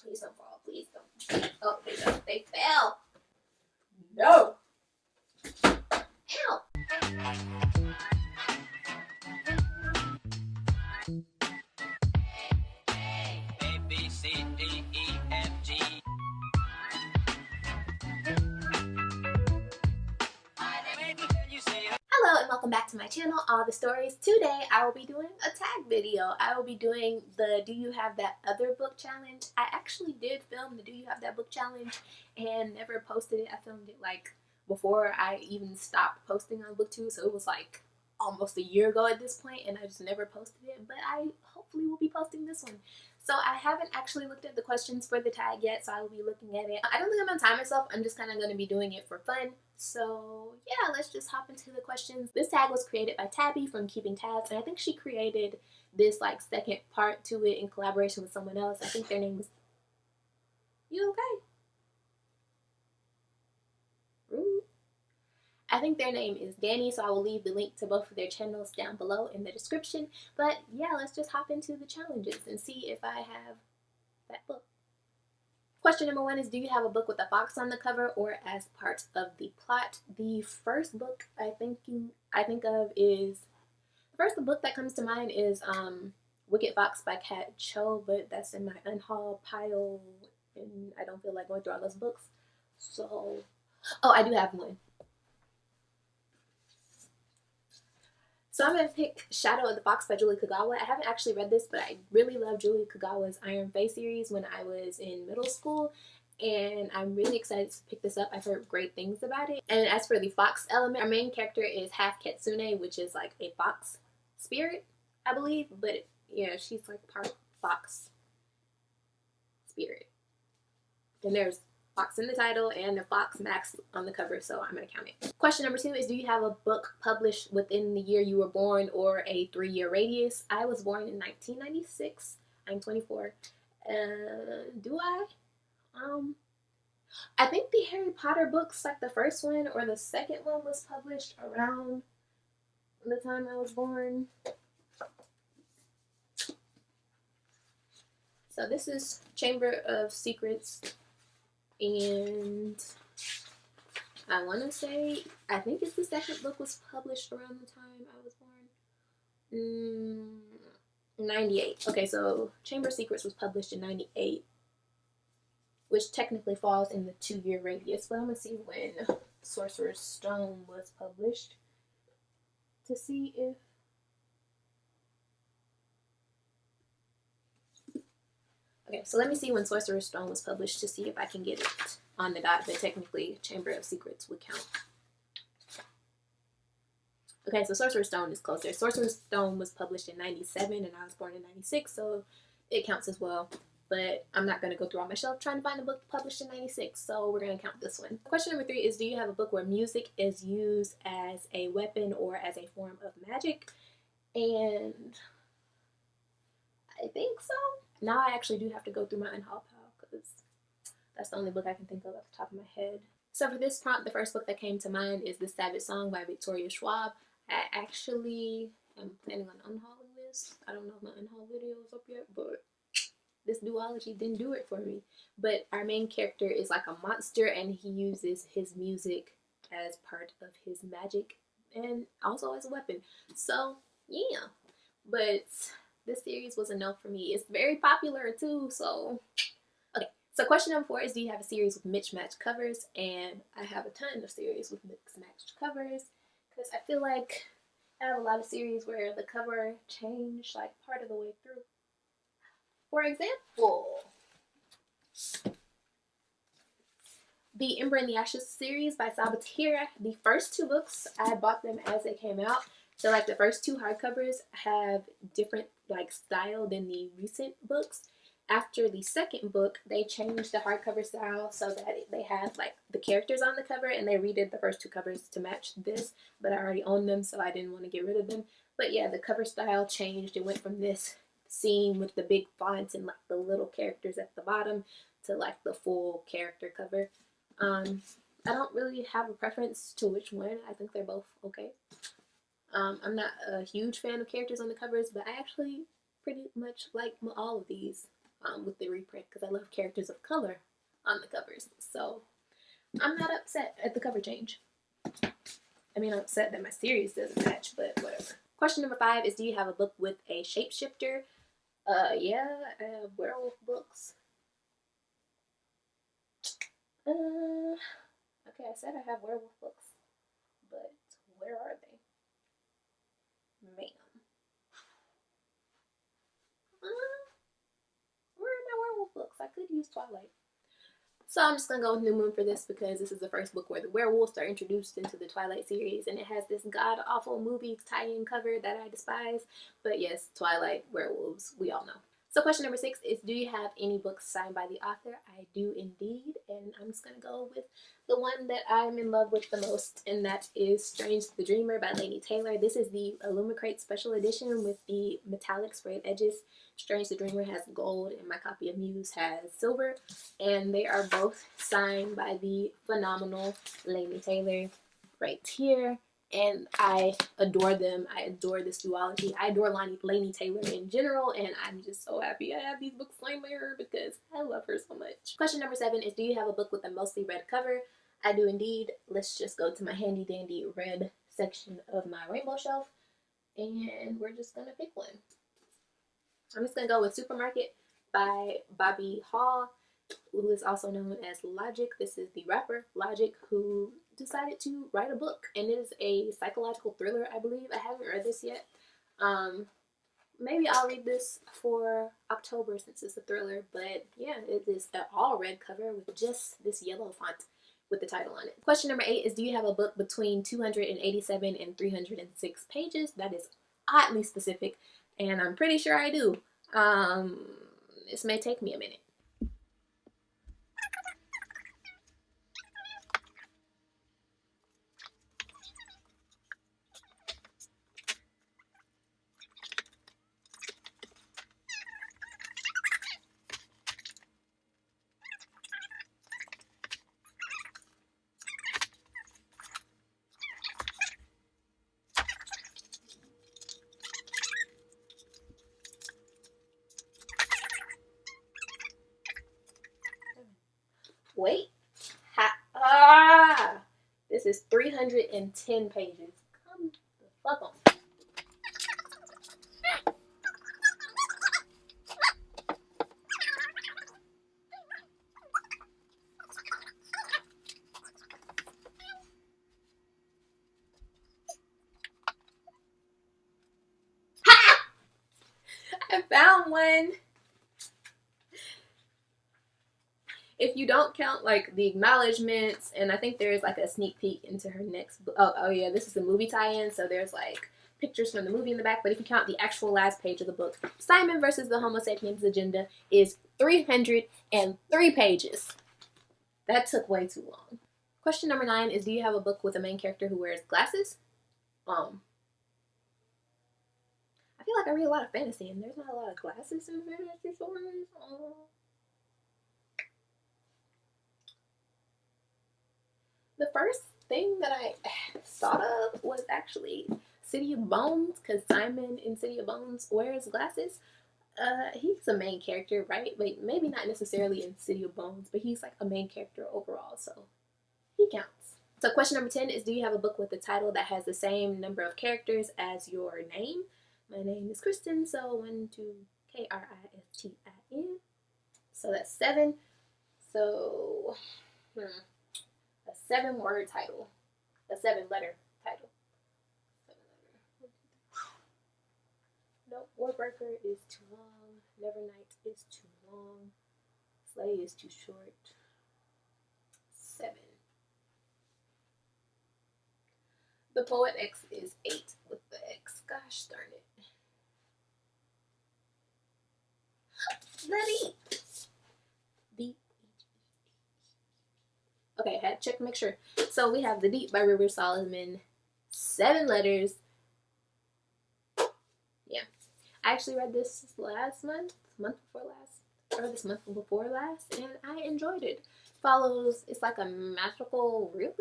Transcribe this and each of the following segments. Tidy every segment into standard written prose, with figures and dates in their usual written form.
Please don't fall. Please don't. Oh, they fell. No. Ow. A, B, C, D, E, F, G. Hello and welcome back to my channel, All the Stories. Today I will be doing a tag video. I will be doing the Do You Have That Other Book challenge. I actually did film the Do You Have That Book challenge and never posted it. I filmed it like before I even stopped posting on BookTube, so it was like almost a year ago at this point, and I just never posted it, but I hopefully will be posting this one. So I haven't actually looked at the questions for the tag yet, so I will be looking at it. I don't think I'm gonna time myself. I'm just kind of going to be doing it for fun. So yeah, let's just hop into the questions. This tag was created by Tabby from Keeping Tabs, and I think she created this like second part to it in collaboration with someone else. I think their name was... You okay? Rude. I think their name is Danny, so I will leave the link to both of their channels down below in the description. But yeah, let's just hop into the challenges and see if I have that book. Question number 1 is, do you have a book with a fox on the cover or as part of the plot? The first book I think of is... The first book that comes to mind is Wicked Fox by Kat Cho, but that's in my unhaul pile and I don't feel like going through all those books. So, oh, I do have one. So I'm going to pick Shadow of the Fox by Julie Kagawa. I haven't actually read this, but I really love Julie Kagawa's Iron Fey series when I was in middle school, and I'm really excited to pick this up. I've heard great things about it. And as for the fox element, our main character is half Kitsune, which is like a fox spirit, I believe, but yeah, she's like part fox spirit. And there's fox in the title and the fox Max on the cover, so I'm gonna count it. Question number 2 is, do you have a book published within the year you were born or a 3-year radius? I was born in 1996. I'm 24. Do I? I think the Harry Potter books, like the first one or the second one, was published around the time I was born. So this is Chamber of Secrets, and I want to say, I think it's the second book was published around the time I was born. 98. Okay, so Chamber of Secrets was published in 98, which technically falls in the 2-year radius. But I'm going to see when Sorcerer's Stone was published to see if... Okay, so let me see when Sorcerer's Stone was published to see if I can get it on the dot, but technically Chamber of Secrets would count. Okay, so Sorcerer's Stone is closer. Sorcerer's Stone was published in 97 and I was born in 96, so it counts as well. But I'm not going to go through all my shelf trying to find a book published in 96, so we're going to count this one. Question number 3 is, do you have a book where music is used as a weapon or as a form of magic? And I think so. Now I actually do have to go through my unhaul pile because that's the only book I can think of off the top of my head. So for this prompt, the first book that came to mind is The Savage Song by Victoria Schwab. I actually am planning on unhauling this. I don't know if my unhaul video is up yet, but this duology didn't do it for me. But our main character is like a monster, and he uses his music as part of his magic and also as a weapon. So yeah, but this series was a no for me. It's very popular too, so okay. So question number 4 is, do you have a series with mismatched covers? And I have a ton of series with mismatched covers because I feel like I have a lot of series where the cover changed like part of the way through. For example, the Ember in the Ashes series by Saboteur. The first 2 books, I bought them as they came out. So like the first 2 hardcovers have different like style than the recent books. After the second book, they changed the hardcover style so that they have like the characters on the cover, and they redid the first 2 covers to match this, but I already own them, so I didn't want to get rid of them. But yeah, the cover style changed. It went from this scene with the big fonts and like the little characters at the bottom to like the full character cover. I don't really have a preference to which one. I think they're both okay. I'm not a huge fan of characters on the covers, but I actually pretty much like all of these. with the reprint because I love characters of color on the covers. So I'm not upset at the cover change. I mean, I'm upset that my series doesn't match, but whatever. Question number 5 is, do you have a book with a shapeshifter? Yeah, I have werewolf books. Okay, I said I have werewolf books, but where are they? Ma'am. Where are my werewolf books? I could use Twilight. So I'm just gonna go with New Moon for this because this is the first book where the werewolves are introduced into the Twilight series, and it has this god awful movie tie-in cover that I despise. But yes, Twilight, werewolves, we all know. So question number 6 is, do you have any books signed by the author? I do indeed, and I'm just gonna go with the one that I'm in love with the most, and that is Strange the Dreamer by Laini Taylor. This is the Illumicrate special edition with the metallic sprayed edges. Strange the Dreamer has gold, and my copy of Muse has silver, and they are both signed by the phenomenal Laini Taylor right here. And I adore them. I adore this duology. I adore Laini Taylor in general, and I'm just so happy I have these books signed by her because I love her so much. Question number 7 is, do you have a book with a mostly red cover? I do indeed. Let's just go to my handy dandy red section of my rainbow shelf, and we're just gonna pick one. I'm just gonna go with Supermarket by Bobby Hall, who is also known as Logic. This is the rapper Logic who decided to write a book, and it is a psychological thriller, I believe. I haven't read this yet. Maybe I'll read this for October since it's a thriller, but yeah, it is an all red cover with just this yellow font with the title on it. Question number 8 is, do you have a book between 287 and 306 pages? That is oddly specific, and I'm pretty sure I do. This may take me a minute. Wait. This is 310 pages. Come the fuck on. I found one. If you don't count like the acknowledgments, and I think there's like a sneak peek into her next book. Oh yeah, this is a movie tie-in, so there's like pictures from the movie in the back. But if you count the actual last page of the book, Simon versus the Homo Sapiens Agenda is 303 pages. That took way too long. Question number 9 is, do you have a book with a main character who wears glasses? I feel like I read a lot of fantasy, and there's not a lot of glasses in fantasy stories. The first thing that I thought of was actually City of Bones, because Simon in City of Bones wears glasses. He's a main character, right? But maybe not necessarily in City of Bones, but he's like a main character overall, so he counts. So question number 10 is, do you have a book with a title that has the same number of characters as your name? My name is Kristen, so 1, 2, Kristin. So that's 7. So, a 7-word title. A 7-letter title. 7-letter. Nope. Warbreaker is too long. Nevernight is too long. Slay is too short. 7. The Poet X is 8 with the X. Gosh darn it. The Deep. Deep. Okay, I had to check to make sure. So we have The Deep by River Solomon. 7 letters. Yeah. I actually read this last month before last, and I enjoyed it. It's like a magical realism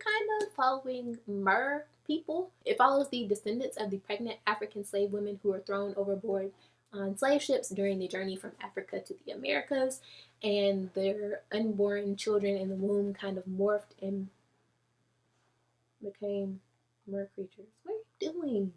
kind of, following Mer people. It follows the descendants of the pregnant African slave women who were thrown overboard on slave ships during the journey from Africa to the Americas, and their unborn children in the womb kind of morphed and became mer creatures. What are you doing?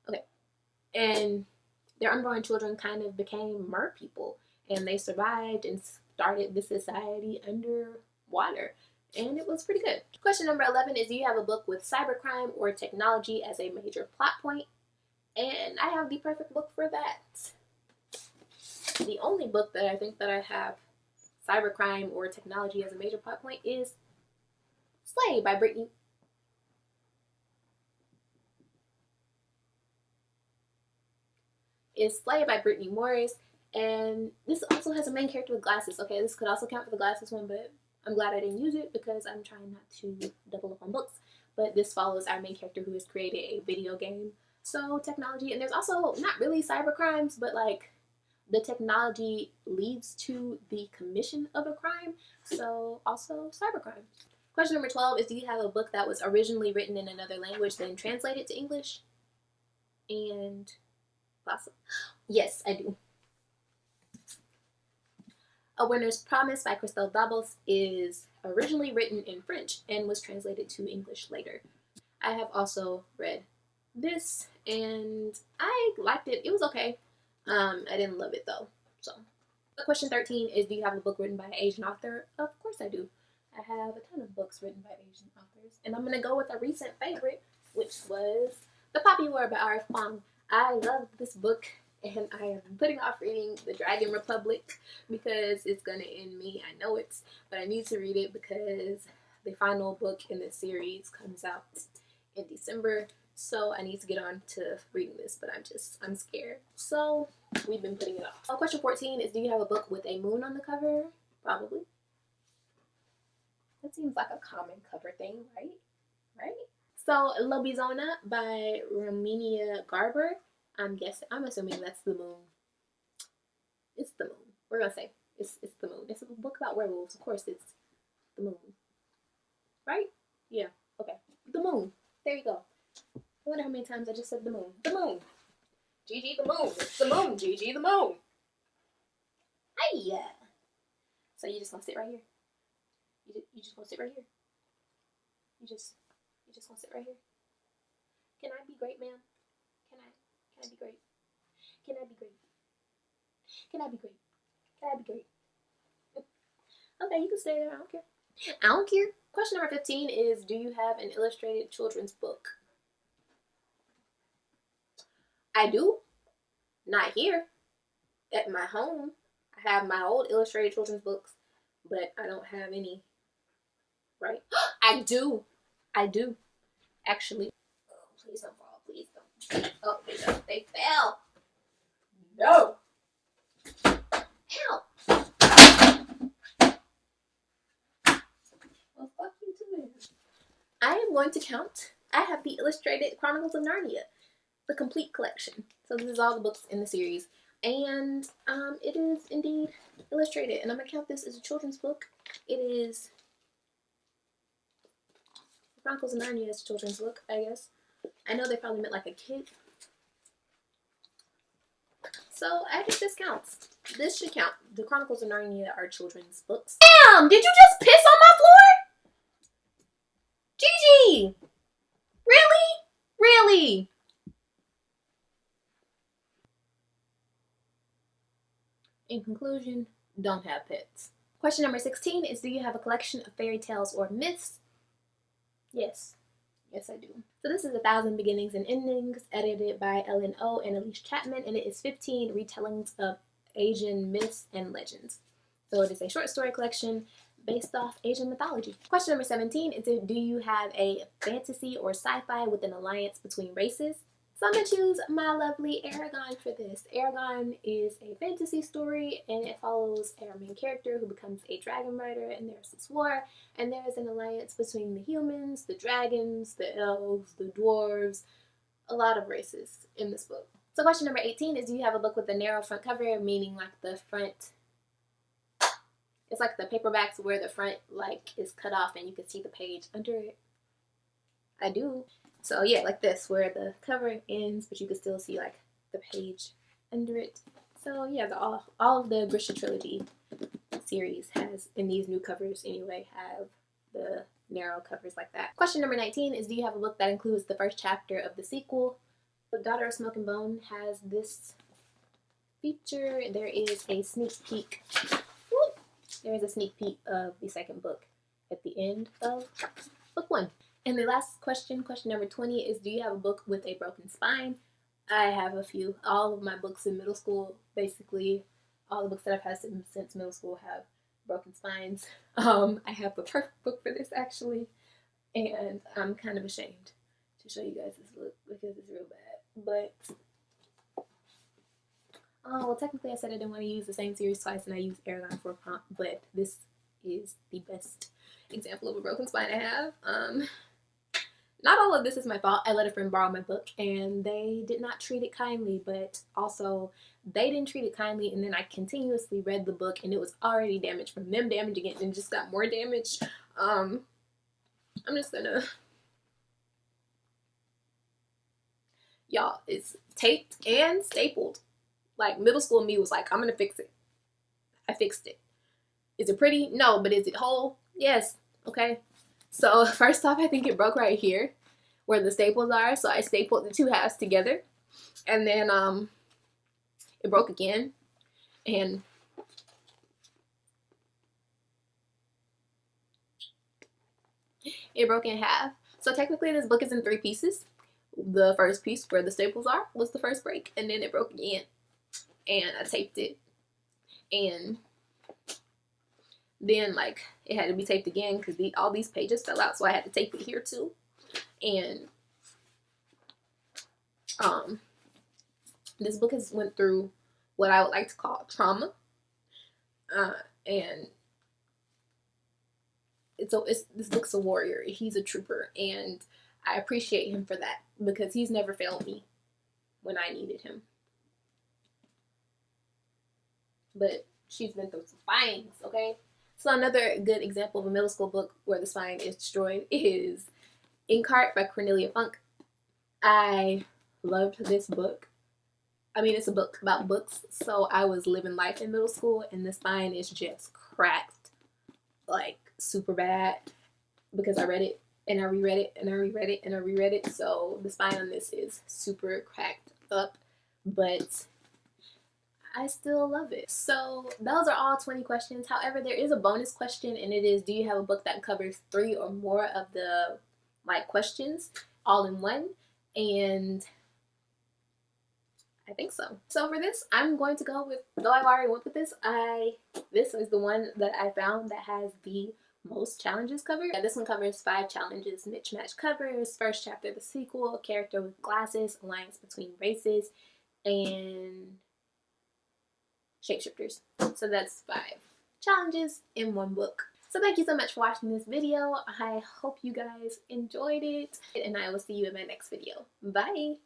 Okay. And their unborn children kind of became mer people, and they survived and started the society underwater. And it was pretty good. Question number 11 is, do you have a book with cybercrime or technology as a major plot point? And I have the perfect book for that. The only book that I think that I have cybercrime or technology as a major plot point is Slay by Brittany. Is Slay by Brittany Morris. And this also has a main character with glasses. Okay, this could also count for the glasses one, but I'm glad I didn't use it because I'm trying not to double up on books. But this follows our main character who has created a video game. So technology, and there's also not really cyber crimes, but like the technology leads to the commission of a crime. So also cyber crime. Question number 12 is, do you have a book that was originally written in another language then translated to English? And awesome. Yes, I do. A Winter's Promise by Christelle Dabos is originally written in French and was translated to English later. I have also read this and I liked it. It was okay. I didn't love it though. So, question 13 is, do you have a book written by an Asian author? Of course I do. I have a ton of books written by Asian authors, and I'm gonna go with a recent favorite, which was The Poppy War by R.F. Kuang. I love this book, and I am putting off reading The Dragon Republic because it's gonna end me. I know it, but I need to read it because the final book in the series comes out in December. So I need to get on to reading this, but I'm scared. So we've been putting it off. Question 14 is, do you have a book with a moon on the cover? Probably. That seems like a common cover thing, right? Right? So Lobizona by Romania Garber. I'm assuming that's the moon. It's the moon. We're gonna say it's the moon. It's a book about werewolves. Of course it's the moon. Right? Yeah. Okay. The moon. There you go. I wonder how many times I just said the moon. The moon. Gigi the moon. It's the moon. Gigi the moon. Hiya. So you just gonna sit right here. You just gonna sit right here. You just gonna sit right here. Can I be great, ma'am? Can I be great? Can I be great? Can I be great? Can I be great? Okay, you can stay there. I don't care. I don't care. Question number 15 is, do you have an illustrated children's book? I do. Not here. At my home, I have my old illustrated children's books, but I don't have any. Right? I do. Actually. Oh, please don't fall. Please don't. Oh, they fell. No. Ow. Well, fuck you too. I am going to count. I have the Illustrated Chronicles of Narnia, the complete collection. So this is all the books in the series. And it is indeed illustrated. And I'm going to count this as a children's book. It is Chronicles of Narnia as a children's book, I guess. I know they probably meant like a kid. So I think this counts. This should count. The Chronicles of Narnia are children's books. Damn! Did you just piss on my floor? Gigi! Really? Really? In conclusion, don't have pets. Question number 16 is, do you have a collection of fairy tales or myths? Yes. Yes, I do. So this is 1,000 Beginnings and Endings, edited by Ellen O. and Elise Chapman, and it is 15 retellings of Asian myths and legends. So it is a short story collection based off Asian mythology. Question number 17 is, do you have a fantasy or sci-fi with an alliance between races? So I'm going to choose my lovely Aragon for this. Aragon is a fantasy story, and it follows our main character who becomes a dragon rider, and there's this war, and there's an alliance between the humans, the dragons, the elves, the dwarves, a lot of races in this book. So question number 18 is, do you have a book with a narrow front cover, meaning like the front, it's like the paperbacks where the front like is cut off and you can see the page under it? I do. So yeah, like this, where the cover ends, but you can still see like the page under it. So yeah, all of the Grisha trilogy series has, in these new covers anyway, have the narrow covers like that. Question number 19 is, do you have a book that includes the first chapter of the sequel? The Daughter of Smoke and Bone has this feature. There is a sneak peek. There is a sneak peek of the second book at the end of book 1. And the last question, question number 20, is, do you have a book with a broken spine? I have a few. All of my books in middle school, basically, all the books that I've had since middle school have broken spines. I have the perfect book for this, actually, and I'm kind of ashamed to show you guys this book because it's real bad. But, well, technically I said I didn't want to use the same series twice, and I used Aragon for a prompt, but this is the best example of a broken spine I have. Not all of this is my fault. I let a friend borrow my book and they did not treat it kindly, but also they didn't treat it kindly, and then I continuously read the book and it was already damaged from them damaging it and it just got more damaged. I'm just gonna... Y'all, it's taped and stapled. Like, middle school me was like, I'm gonna fix it. I fixed it. Is it pretty? No, but is it whole? Yes. Okay. So first off, I think it broke right here where the staples are. So I stapled the two halves together, and then it broke again, and it broke in half. So technically this book is in 3 pieces. The first piece where the staples are was the first break, and then it broke again, and I taped it, and then like it had to be taped again because all these pages fell out, so I had to tape it here too. And this book has went through what I would like to call trauma, and this book's a warrior. He's a trooper, and I appreciate him for that because he's never failed me when I needed him. But she's been through some spines, okay? So another good example of a middle school book where the spine is destroyed is Inkheart by Cornelia Funk. I loved this book. I mean, it's a book about books, so I was living life in middle school, and the spine is just cracked, like super bad, because I read it, and I reread it, and I reread it, and I reread it, so the spine on this is super cracked up, but I still love it. So those are all 20 questions. However, there is a bonus question, and it is, do you have a book that covers 3 or more of the questions all in one? And I think so. So for this, I'm going to go with, though I've already went with this, this is the one that I found that has the most challenges covered. Yeah, this one covers 5 challenges: mismatched covers, first chapter, the sequel, character with glasses, alliance between races, and shapeshifters. So that's 5 challenges in one book. So thank you so much for watching this video. I hope you guys enjoyed it, and I will see you in my next video. Bye!